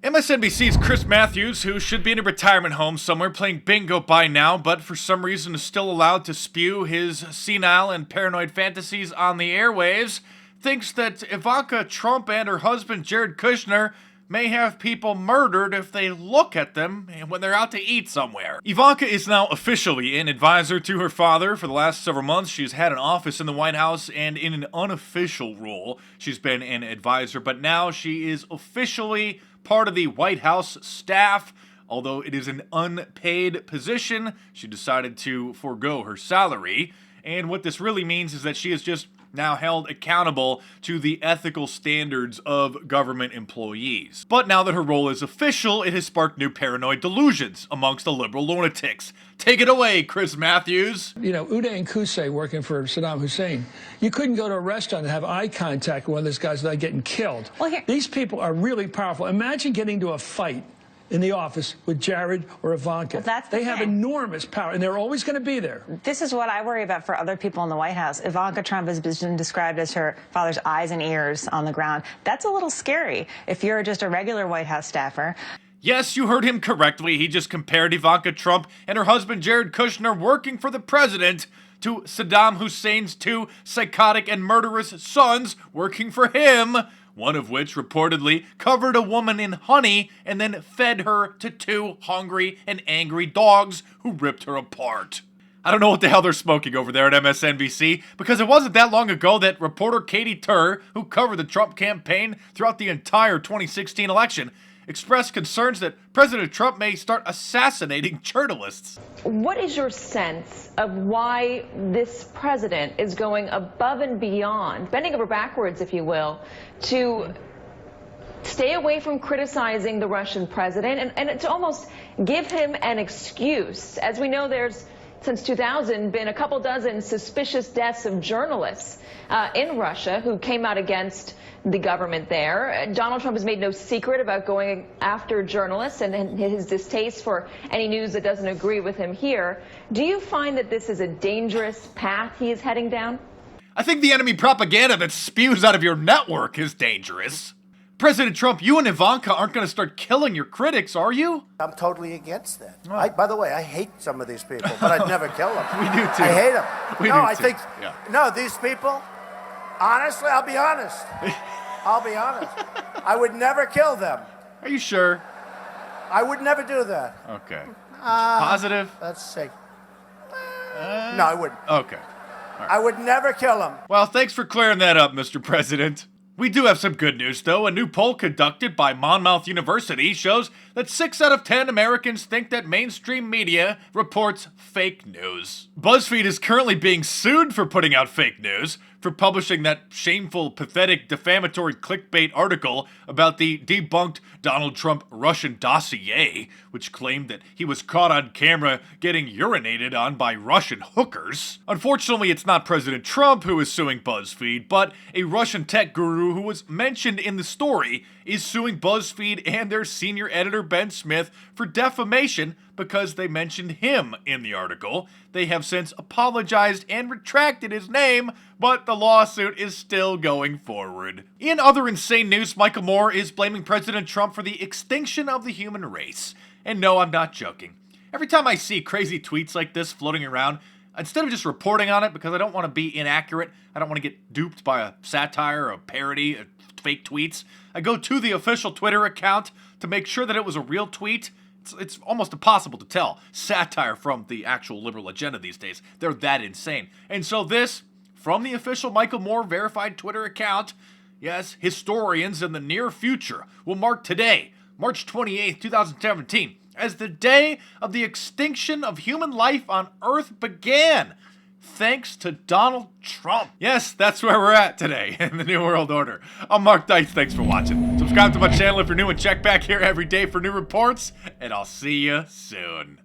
MSNBC's Chris Matthews, who should be in a retirement home somewhere playing bingo by now, but for some reason is still allowed to spew his senile and paranoid fantasies on the airwaves, thinks that Ivanka Trump and her husband Jared Kushner may have people murdered if they look at them when they're out to eat somewhere. Ivanka is now officially an advisor to her father. For the last several months, she's had an office in the White House, and in an unofficial role, she's been an advisor, but now she is officially part of the White House staff. Although it is an unpaid position, she decided to forego her salary. And what this really means is that she is just now held accountable to the ethical standards of government employees. But now that her role is official, it has sparked new paranoid delusions amongst the liberal lunatics. Take it away, Chris Matthews. You know, Uday and Qusay working for Saddam Hussein, you couldn't go to a restaurant and have eye contact with one of those guys without getting killed. Well, these people are really powerful. Imagine getting to a fight in the office with Jared or Ivanka. Well, they have enormous power, and they're always going to be there. This is what I worry about for other people in the White House. Ivanka Trump has been described as her father's eyes and ears on the ground. That's a little scary if you're just a regular White House staffer. Yes, you heard him correctly. He just compared Ivanka Trump and her husband Jared Kushner working for the president to Saddam Hussein's two psychotic and murderous sons working for him, one of which reportedly covered a woman in honey and then fed her to two hungry and angry dogs who ripped her apart. I don't know what the hell they're smoking over there at MSNBC, because it wasn't that long ago that reporter Katie Tur, who covered the Trump campaign throughout the entire 2016 election, expressed concerns that President Trump may start assassinating journalists. What is your sense of why this president is going above and beyond, bending over backwards, if you will, to stay away from criticizing the Russian president and to almost give him an excuse? As we know, there's, since 2000, been a couple dozen suspicious deaths of journalists in Russia who came out against the government there. Donald Trump has made no secret about going after journalists and his distaste for any news that doesn't agree with him here. Do you find that this is a dangerous path he is heading down? I think the enemy propaganda that spews out of your network is dangerous. President Trump, you and Ivanka aren't going to start killing your critics, are you? I'm totally against that. Oh. By the way, I hate some of these people, but I'd never kill them. We do too. I hate them. I think, no, these people, honestly, I'll be honest. I would never kill them. Are you sure? I would never do that. Okay. Positive? Let's see. No, I wouldn't. Okay. Right. I would never kill them. Well, thanks for clearing that up, Mr. President. We do have some good news, though. A new poll conducted by Monmouth University shows that 6 out of 10 Americans think that mainstream media reports fake news. BuzzFeed is currently being sued for putting out fake news, for publishing that shameful, pathetic, defamatory clickbait article about the debunked Donald Trump Russian dossier, which claimed that he was caught on camera getting urinated on by Russian hookers. Unfortunately, it's not President Trump who is suing BuzzFeed, but a Russian tech guru who was mentioned in the story is suing BuzzFeed and their senior editor Ben Smith for defamation because they mentioned him in the article. They have since apologized and retracted his name, but the lawsuit is still going forward. In other insane news, Michael Moore is blaming President Trump for the extinction of the human race. And no, I'm not joking. Every time I see crazy tweets like this floating around, instead of just reporting on it because I don't want to be inaccurate, I don't want to get duped by a satire, a parody, fake tweets, I go to the official Twitter account to make sure that it was a real tweet. It's almost impossible to tell satire from the actual liberal agenda these days. They're that insane. And so this, from the official Michael Moore verified Twitter account, yes, historians in the near future will mark today, March 28th, 2017, as the day of the extinction of human life on Earth began, thanks to Donald Trump. Yes, that's where we're at today in the New World Order. I'm Mark Dice. Thanks for watching. Subscribe to my channel if you're new and check back here every day for new reports, and I'll see you soon.